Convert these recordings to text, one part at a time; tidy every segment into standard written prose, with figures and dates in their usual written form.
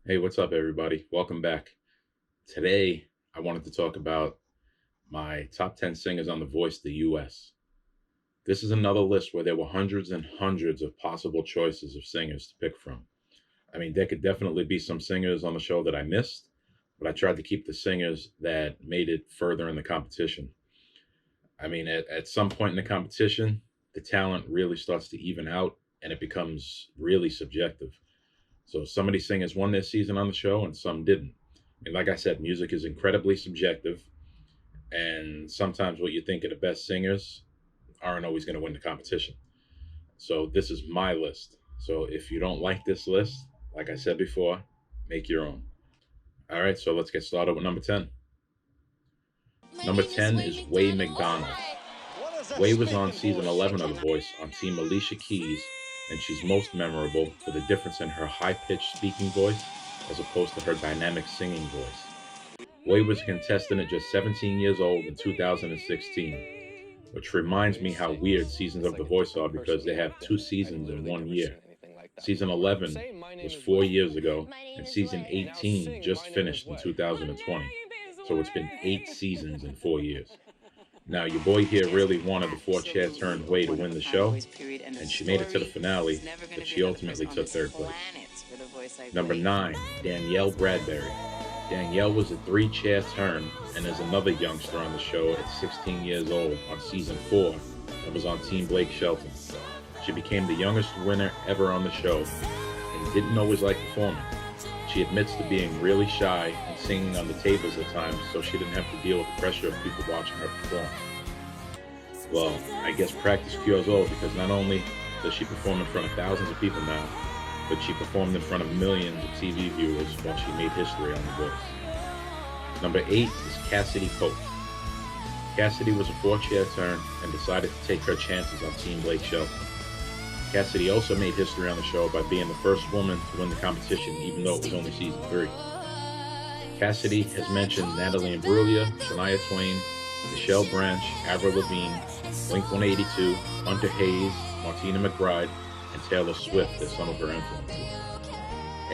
Hey, what's up, everybody? Welcome back. Today, I wanted to talk about my top 10 singers on The Voice, the US. This is another list where there were hundreds and hundreds of possible choices of singers to pick from. I mean, there could definitely be some singers on the show that I missed, but I tried to keep the singers that made it further in the competition. I mean, at some point in the competition, the talent really starts to even out and it becomes really subjective. So some of these singers won their season on the show and some didn't. And like I said, music is incredibly subjective, and sometimes what you think are the best singers aren't always going to win the competition. So this is my list. So if you don't like this list, like I said before, make your own. All right, so let's get started with number 10. Number 10 is Way McDonald. Way was on season 11 of The Voice on Team Alicia Keys, and she's most memorable for the difference in her high pitched speaking voice as opposed to her dynamic singing voice. Way was a contestant at just 17 years old in 2016, which reminds me how weird seasons of The Voice are because they have two seasons in one year. Season 11 was 4 years ago, and season 18 just finished in 2020. So it's been 8 seasons in 4 years. Now, your boy here really wanted the four chair turned Way to win the show, and she made it to the finale, but she ultimately took third place. Number 9, Danielle Bradbury. Danielle was a three-chair turn and is another youngster on the show at 16 years old on season 4 and was on Team Blake Shelton. She became the youngest winner ever on the show and didn't always like performing. She admits to being really shy and singing on the tables at times so she didn't have to deal with the pressure of people watching her perform. Well, I guess practice cures all because not only does she perform in front of thousands of people now, but she performed in front of millions of TV viewers while she made history on The Voice. Number 8 is Cassidy Cope. Cassidy was a four-chair turn and decided to take her chances on Team Blake Shelton. Cassidy also made history on the show by being the first woman to win the competition, even though it was only season 3. Cassidy has mentioned Natalie Imbruglia, Shania Twain, Michelle Branch, Avril Lavigne, Blink-182, Hunter Hayes, Martina McBride, and Taylor Swift as some of her influences.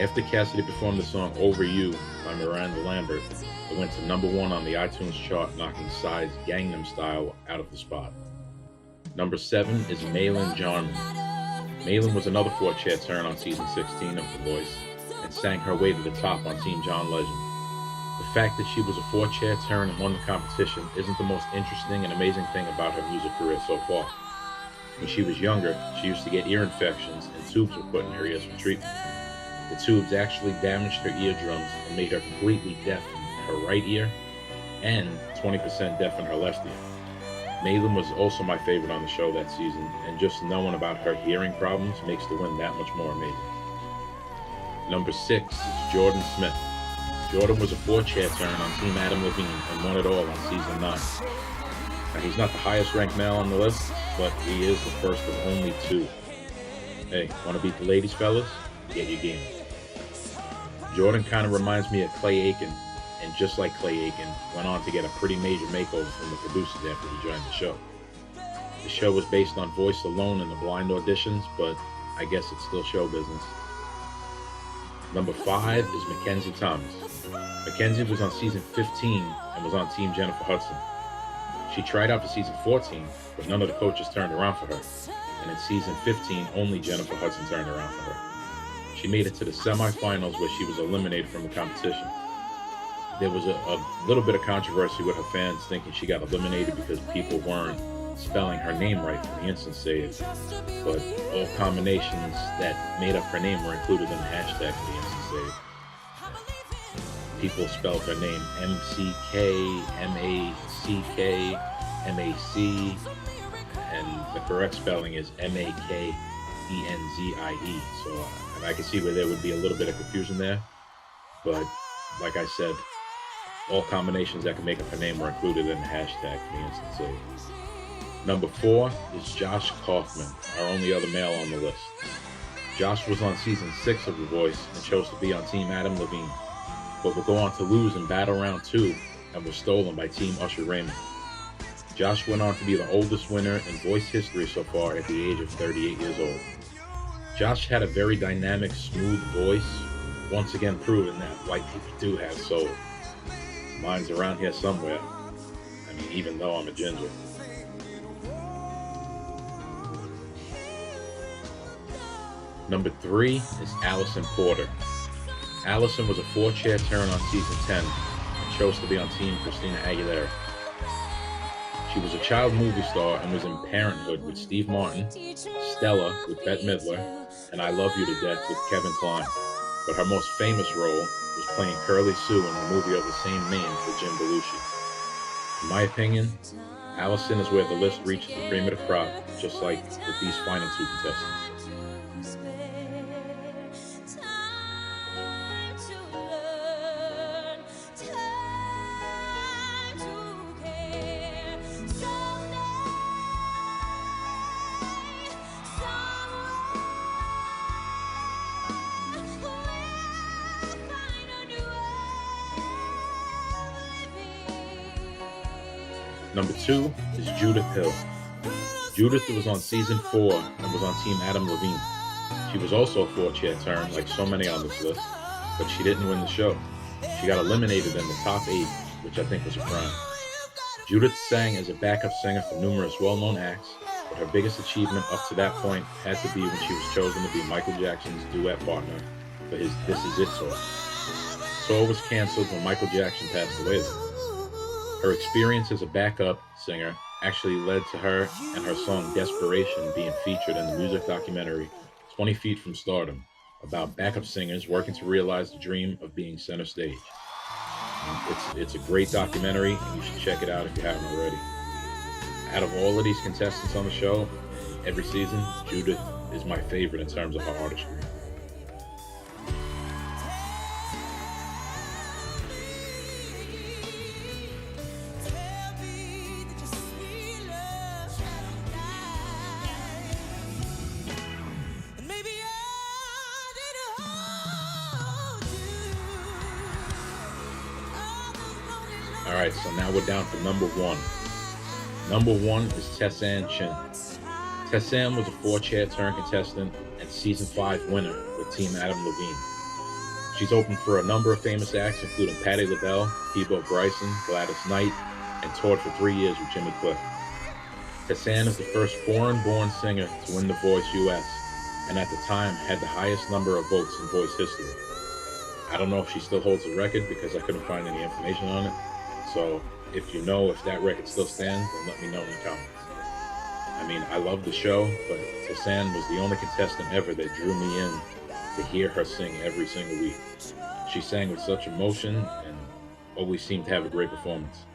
After Cassidy performed the song Over You by Miranda Lambert, it went to number 1 on the iTunes chart, knocking Psy's Gangnam Style out of the spot. Number 7 is Maylin Jarman. Maylin was another four-chair turn on season 16 of The Voice and sang her way to the top on Team John Legend. The fact that she was a four-chair turn and won the competition isn't the most interesting and amazing thing about her music career so far. When she was younger, she used to get ear infections and tubes were put in her ears for treatment. The tubes actually damaged her eardrums and made her completely deaf in her right ear and 20% deaf in her left ear. Maylin was also my favorite on the show that season, and just knowing about her hearing problems makes the win that much more amazing. Number 6 is Jordan Smith. Jordan was a four-chair turn on Team Adam Levine and won it all on season 9. Now, he's not the highest ranked male on the list, but he is the first of only 2. Hey, want to beat the ladies, fellas? Get your game. Jordan kind of reminds me of Clay Aiken, and just like Clay Aiken, went on to get a pretty major makeover from the producers after he joined the show. The show was based on voice alone in the blind auditions, but I guess it's still show business. Number 5 is Mackenzie Thomas. Mackenzie was on season 15 and was on Team Jennifer Hudson. She tried out for season 14, but none of the coaches turned around for her, and in season 15, only Jennifer Hudson turned around for her. She made it to the semifinals where she was eliminated from the competition. There was a little bit of controversy with her fans thinking she got eliminated because people weren't spelling her name right for the instant save, but all combinations that made up her name were included in the hashtag for the instant save. People spelled her name M-C-K, M-A-C-K, M-A-C, and the correct spelling is M-A-K-E-N-Z-I-E. So I can see where there would be a little bit of confusion there, but like I said, all combinations that can make up her name were included in the hashtag for the instant save. Number 4 is Josh Kaufman, our only other male on the list. Josh was on season 6 of The Voice and chose to be on Team Adam Levine, but would go on to lose in Battle Round 2 and was stolen by Team Usher Raymond. Josh went on to be the oldest winner in Voice history so far at the age of 38 years old. Josh had a very dynamic, smooth voice once again proving that white people do have soul. Mine's around here somewhere. I mean, even though I'm a ginger. Number 3 is Allison Porter. Allison was a 4-chair turn on season 10 and chose to be on Team Christina Aguilera. She was a child movie star and was in Parenthood with Steve Martin, Stella with Bette Midler, and I Love You to Death with Kevin Kline. But her most famous role was playing Curly Sue in the movie of the same name with Jim Belushi. In my opinion, Allison is where the list reaches the cream of the crop, just like with these final 2 contestants. Number 2 is Judith Hill. Judith was on season 4 and was on Team Adam Levine. She was also a 4-chair turn, like so many on this list, but she didn't win the show. She got eliminated in the top 8, which I think was a crime. Judith sang as a backup singer for numerous well-known acts, but her biggest achievement up to that point had to be when she was chosen to be Michael Jackson's duet partner for his This Is It tour. The tour was canceled when Michael Jackson passed away though. Her experience as a backup singer actually led to her and her song Desperation being featured in the music documentary 20 Feet from Stardom, about backup singers working to realize the dream of being center stage. And it's a great documentary, and you should check it out if you haven't already. Out of all of these contestants on the show, every season, Judith is my favorite in terms of her artistry. Alright, so now we're down to number 1. Number 1 is Tessanne Chin. Tessanne was a 4-chair turn contestant and season 5 winner with Team Adam Levine. She's opened for a number of famous acts, including Patti LaBelle, Peabo Bryson, Gladys Knight, and toured for 3 years with Jimmy Cliff. Tessanne is the first foreign-born singer to win The Voice US, and at the time had the highest number of votes in Voice history. I don't know if she still holds the record because I couldn't find any information on it. So if you know if that record still stands, then let me know in the comments. I mean, I love the show, but Tessanne was the only contestant ever that drew me in to hear her sing every single week. She sang with such emotion and always seemed to have a great performance.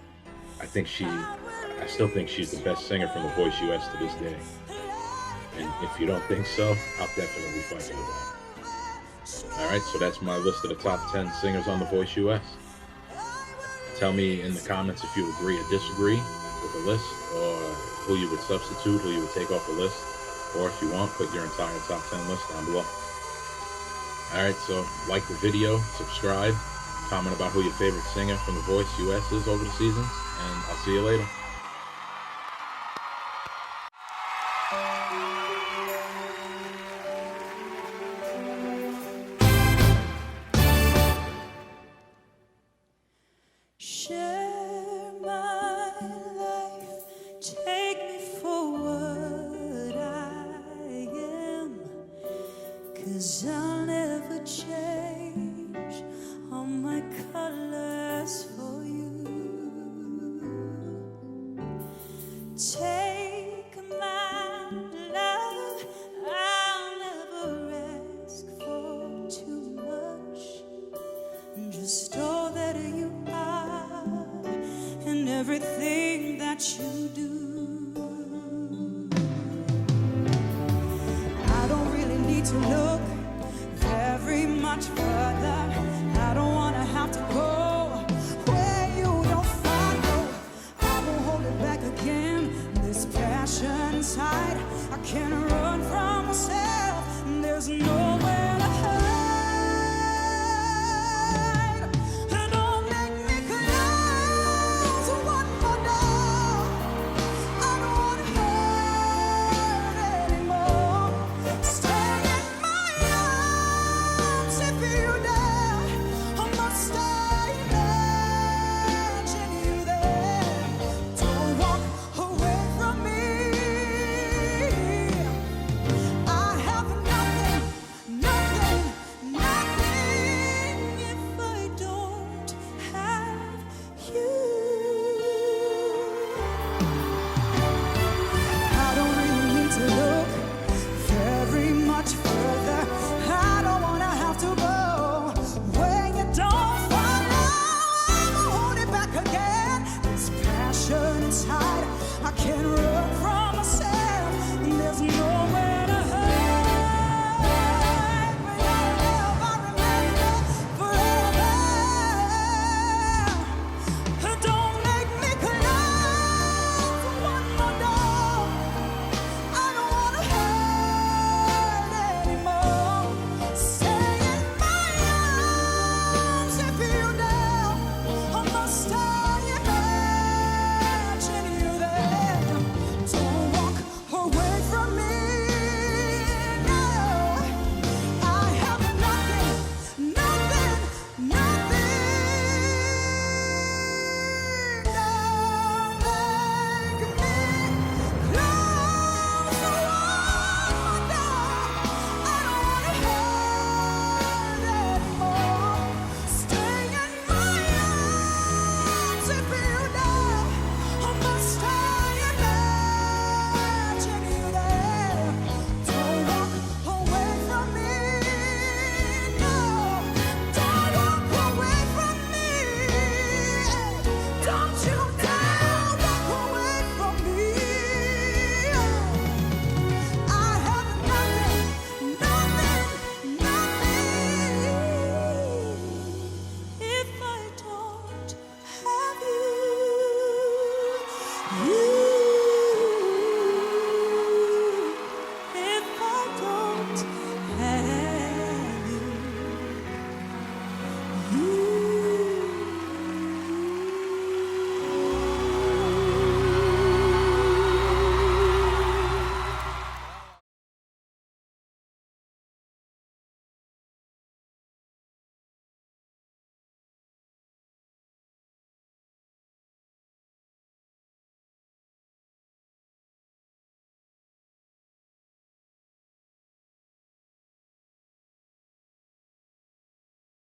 I still think she's the best singer from The Voice US to this day. And if you don't think so, I'll definitely fight you with that. Alright, so that's my list of the top 10 singers on The Voice US. Tell me in the comments if you agree or disagree with the list, or who you would substitute, who you would take off the list, or if you want, put your entire top 10 list down below. Alright, so like the video, subscribe, comment about who your favorite singer from The Voice US is over the seasons, and I'll see you later. Share my life, take me for what I am, 'cause I'll never change all my colors for you. Take my love, I'll never ask for too much, just all that you are and everything that you do. I don't really need to look very much further. I don't want to have to go where you don't follow. I won't hold it back again. This passion inside, I can't run from myself. There's nowhere